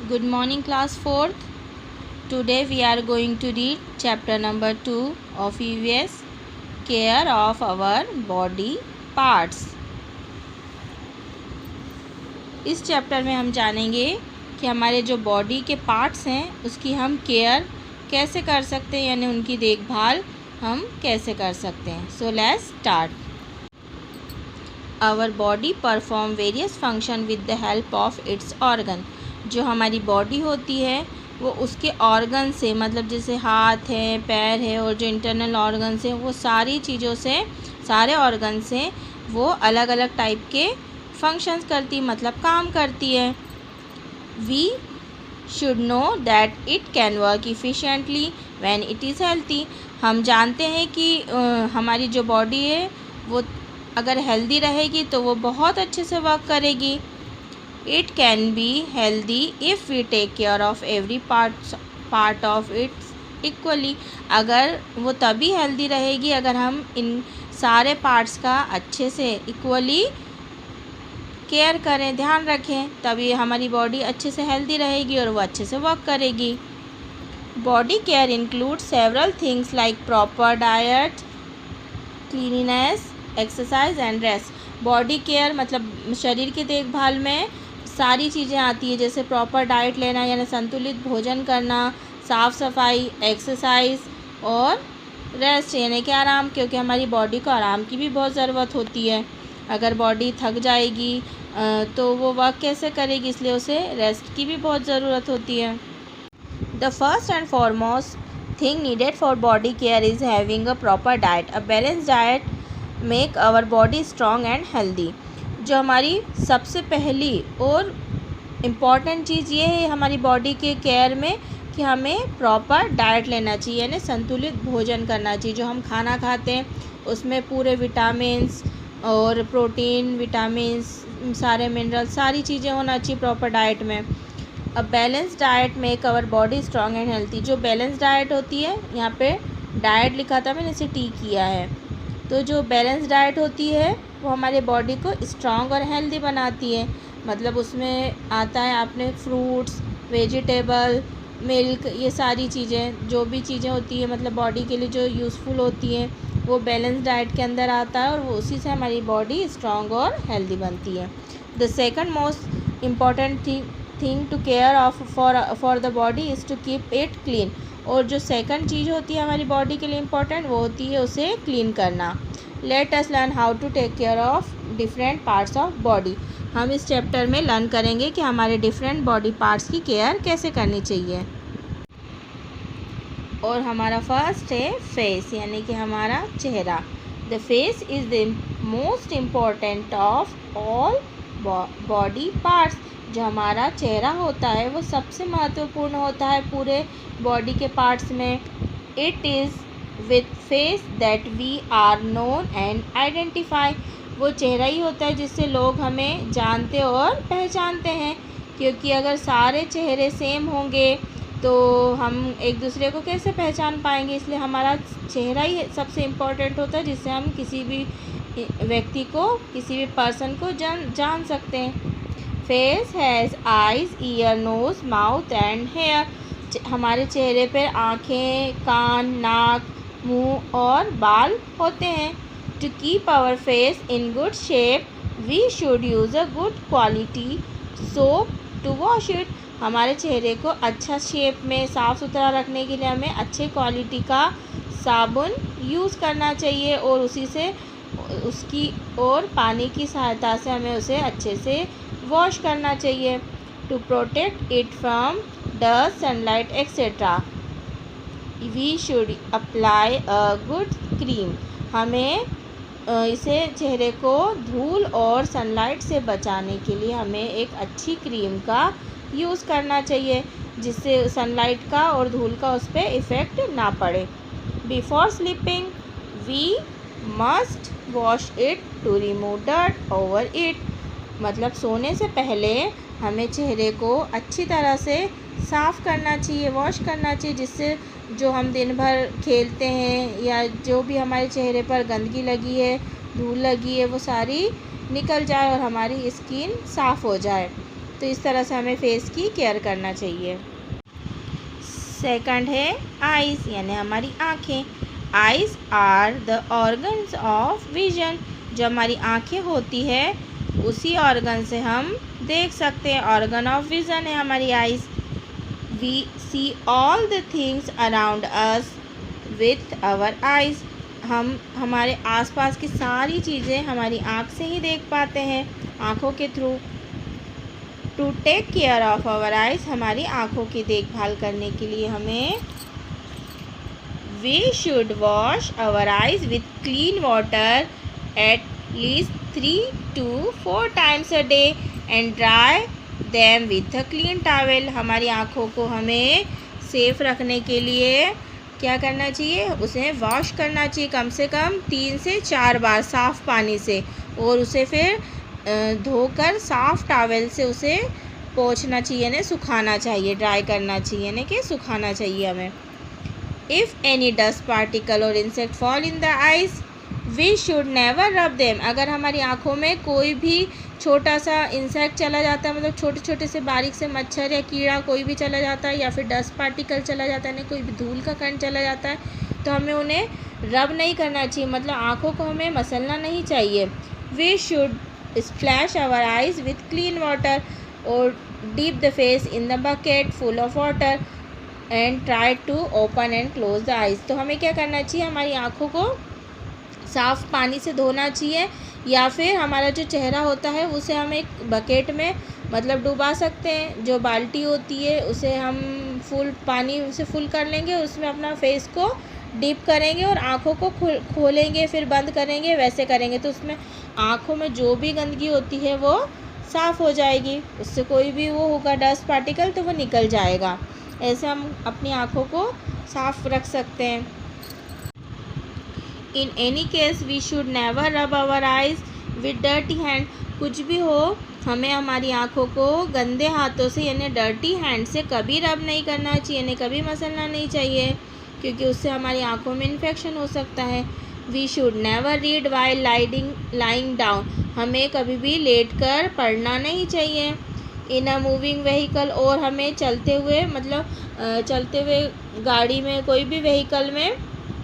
Good morning, class 4th. Today we are going to read chapter number 2 of EVS, Care of our Body Parts. इस chapter में हम जानेंगे कि हमारे जो बॉडी के पार्ट्स हैं उसकी हम केयर कैसे कर सकते हैं, यानी उनकी देखभाल हम कैसे कर सकते हैं. So let's start. Our body perform various function with the help of its organ. जो हमारी बॉडी होती है वो उसके ऑर्गन से, मतलब जैसे हाथ है, पैर है और जो इंटरनल ऑर्गन्स हैं वो सारी चीज़ों से, सारे ऑर्गन से वो अलग अलग टाइप के फंक्शंस करती, मतलब काम करती है. We should know that it can work efficiently when it is healthy. हम जानते हैं कि हमारी जो बॉडी है वो अगर हेल्दी रहेगी तो वो बहुत अच्छे से वर्क करेगी. It can be healthy if we take care of every part of it equally. अगर वो तभी हेल्दी रहेगी अगर हम इन सारे पार्ट्स का अच्छे से इक्वली केयर करें, ध्यान रखें, तभी हमारी बॉडी अच्छे से हेल्दी रहेगी और वो अच्छे से वर्क करेगी. Body care include several things like proper diet, cleanliness, exercise and rest. Body care मतलब शरीर की देखभाल में सारी चीज़ें आती है, जैसे प्रॉपर डाइट लेना यानी संतुलित भोजन करना, साफ़ सफाई, एक्सरसाइज और रेस्ट यानी कि आराम, क्योंकि हमारी बॉडी को आराम की भी बहुत ज़रूरत होती है. अगर बॉडी थक जाएगी तो वो वर्क कैसे करेगी, इसलिए उसे रेस्ट की भी बहुत ज़रूरत होती है. The first and foremost thing needed for body care is having a proper diet. A balance diet make our body strong and healthy. जो हमारी सबसे पहली और इम्पॉर्टेंट चीज़ ये है हमारी बॉडी के केयर में कि हमें प्रॉपर डाइट लेना चाहिए, यानी संतुलित भोजन करना चाहिए. जो हम खाना खाते हैं उसमें पूरे विटामिन्स और प्रोटीन, विटामिन्स, सारे मिनरल, सारी चीज़ें होना चाहिए प्रॉपर डाइट में. A balance diet make our body strong and healthy. जो बैलेंस डाइट होती है, यहाँ पे डाइट लिखा था मैंने, इसे टी किया है, तो जो बैलेंस डाइट होती है वो हमारे बॉडी को स्ट्रॉन्ग और हेल्दी बनाती है. मतलब उसमें आता है आपने फ्रूट्स, वेजिटेबल, मिल्क, ये सारी चीज़ें, जो भी चीज़ें होती है मतलब बॉडी के लिए जो यूज़फुल होती हैं वो बैलेंस डाइट के अंदर आता है और वो उसी से हमारी बॉडी स्ट्रॉन्ग और हेल्दी बनती है. The second most important thing to care of for the body is to keep it clean. और जो सेकंड चीज़ होती है हमारी बॉडी के लिए इम्पॉर्टेंट वो होती है उसे क्लीन करना. Let us learn how to take care of different parts of body. हम इस चैप्टर में लर्न करेंगे कि हमारे डिफरेंट बॉडी पार्ट्स की केयर कैसे करनी चाहिए. और हमारा फर्स्ट है फेस, यानी कि हमारा चेहरा. The face is the most important of all body parts. जो हमारा चेहरा होता है वो सबसे महत्वपूर्ण होता है पूरे बॉडी के पार्ट्स में. It is with face that we are known and identify. वो चेहरा ही होता है जिससे लोग हमें जानते और पहचानते हैं, क्योंकि अगर सारे चेहरे सेम होंगे तो हम एक दूसरे को कैसे पहचान पाएंगे. इसलिए हमारा चेहरा ही सबसे इम्पोर्टेंट होता है जिससे हम किसी भी व्यक्ति को, किसी भी पर्सन को जान सकते हैं. Face has eyes, ear, nose, mouth and hair. हमारे चेहरे पर आँखें, कान, नाक, मुंह और बाल होते हैं. To keep our face in good shape we should use a good quality soap to wash it. हमारे चेहरे को अच्छा शेप में साफ़ सुथरा रखने के लिए हमें अच्छे क्वालिटी का साबुन यूज़ करना चाहिए और उसी से उसकी और पानी की सहायता से हमें उसे अच्छे से वॉश करना चाहिए. To protect it from dust, sunlight etcetera we should apply a good cream. हमें इसे चेहरे को धूल और सनलाइट से बचाने के लिए हमें एक अच्छी क्रीम का यूज़ करना चाहिए जिससे सनलाइट का और धूल का उस पर इफ़ेक्ट ना पड़े. Before sleeping we must wash it to remove dirt over it. मतलब सोने से पहले हमें चेहरे को अच्छी तरह से साफ़ करना चाहिए, वॉश करना चाहिए, जिससे जो हम दिन भर खेलते हैं या जो भी हमारे चेहरे पर गंदगी लगी है, धूल लगी है, वो सारी निकल जाए और हमारी स्किन साफ़ हो जाए. तो इस तरह से हमें फेस की केयर करना चाहिए। सेकंड है आइज़, यानी हमारी आँखें। Eyes are the organs of vision. जो हमारी आँखें होती है उसी ऑर्गन से हम देख सकते हैं। ऑर्गन ऑफ विजन है हमारी eyes. We see all the things around us with our eyes. हम हमारे आसपास की सारी चीज़ें हमारी आँख से ही देख पाते हैं, आँखों के through. To take care of our eyes, हमारी आँखों की देखभाल करने के लिए हमें we should wash our eyes with clean water at least 3 to 4 times a day and dry them with a clean towel। हमारी आँखों को हमें सेफ रखने के लिए क्या करना चाहिए, उसे वॉश करना चाहिए कम से कम 3 से 4 बार साफ़ पानी से, और उसे फिर धोकर साफ़ टॉवल से उसे पोंछना चाहिए, यानी सुखाना चाहिए, ड्राई करना चाहिए, यानी कि सुखाना चाहिए हमें। इफ़ एनी डस्ट पार्टिकल और insect fall in the eyes we should never rub them. अगर हमारी आँखों में कोई भी छोटा सा इंसेक्ट चला जाता है, मतलब छोटे छोटे से बारीक से मच्छर या कीड़ा कोई भी चला जाता है, या फिर डस्ट पार्टिकल चला जाता है, कोई भी धूल का कण चला जाता है, तो हमें उन्हें रब नहीं करना चाहिए, मतलब आँखों को हमें मसलना नहीं चाहिए। We should splash our eyes with clean water और deep the face in the bucket full of water and try to open and close the eyes. तो हमें क्या करना चाहिए, हमारी आँखों को साफ़ पानी से धोना चाहिए, या फिर हमारा जो चेहरा होता है उसे हम एक बकेट में मतलब डुबा सकते हैं। जो बाल्टी होती है उसे हम फुल पानी से फुल कर लेंगे, उसमें अपना फेस को डिप करेंगे और आँखों को खोलेंगे फिर बंद करेंगे, वैसे करेंगे तो उसमें आँखों में जो भी गंदगी होती है वो साफ़ हो जाएगी, उससे कोई भी वो होगा डस्ट पार्टिकल तो वो निकल जाएगा। ऐसे हम अपनी आँखों को साफ़ रख सकते हैं। In any case we should never rub our eyes with dirty hand. कुछ भी हो, हमें हमारी आँखों को गंदे हाथों से यानी डर्टी हैंड से कभी रब नहीं करना चाहिए, यानी कभी मसलना नहीं चाहिए, क्योंकि उससे हमारी आँखों में इन्फेक्शन हो सकता है। We should never read while lying down. हमें कभी भी लेट कर पढ़ना नहीं चाहिए। इन अ मूविंग व्हीकल, और हमें चलते हुए मतलब चलते हुए गाड़ी में कोई भी व्हीकल में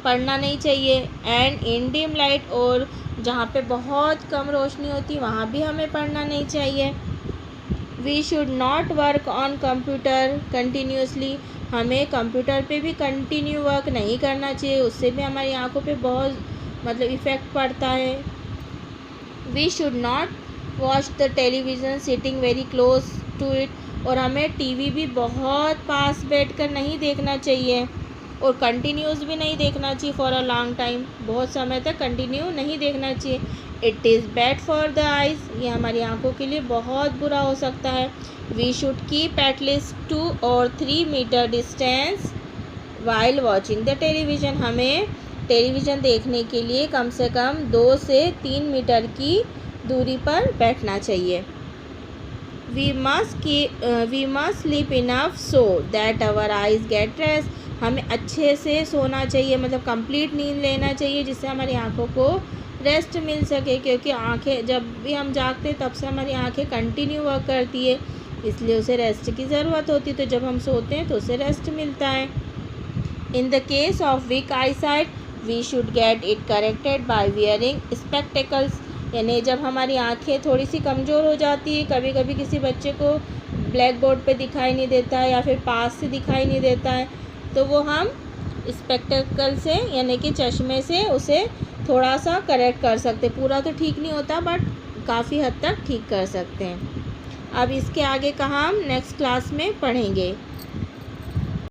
पढ़ना नहीं चाहिए। एंड इन डिम लाइट, और जहाँ पे बहुत कम रोशनी होती है वहाँ भी हमें पढ़ना नहीं चाहिए। We should not work on computer continuously. हमें कंप्यूटर पे भी कंटिन्यू वर्क नहीं करना चाहिए, उससे भी हमारी आँखों पे बहुत मतलब इफ़ेक्ट पड़ता है। We should not watch the television sitting very close to it, और हमें टीवी भी बहुत पास बैठकर नहीं देखना चाहिए, और कंटिन्यूस भी नहीं देखना चाहिए फॉर अ लॉन्ग टाइम, बहुत समय तक कंटिन्यू नहीं देखना चाहिए। It is bad for the eyes, ये हमारी आँखों के लिए बहुत बुरा हो सकता है। We should keep at least 2 or 3 metre distance while watching the television. हमें टेलीविज़न देखने के लिए कम से कम 2 से 3 मीटर की दूरी पर बैठना चाहिए। We must sleep enough so that our eyes get rest. हमें अच्छे से सोना चाहिए, मतलब कंप्लीट नींद लेना चाहिए, जिससे हमारी आँखों को रेस्ट मिल सके, क्योंकि आँखें जब भी हम जागते हैं तब से हमारी आँखें कंटिन्यू वर्क करती है, इसलिए उसे रेस्ट की ज़रूरत होती है। तो जब हम सोते हैं तो उसे रेस्ट मिलता है। In the case of weak eye sight we should get it corrected by wearing spectacles. यानी जब हमारी आँखें थोड़ी सी कमज़ोर हो जाती है, कभी कभी किसी बच्चे को ब्लैक बोर्ड पे दिखाई नहीं देता है या फिर पास से दिखाई नहीं देता है, तो वो हम स्पेक्टेकल से यानी कि चश्मे से उसे थोड़ा सा करेक्ट कर सकते। पूरा तो ठीक नहीं होता बट काफ़ी हद तक ठीक कर सकते हैं। अब इसके आगे का हम नेक्स्ट क्लास में पढ़ेंगे।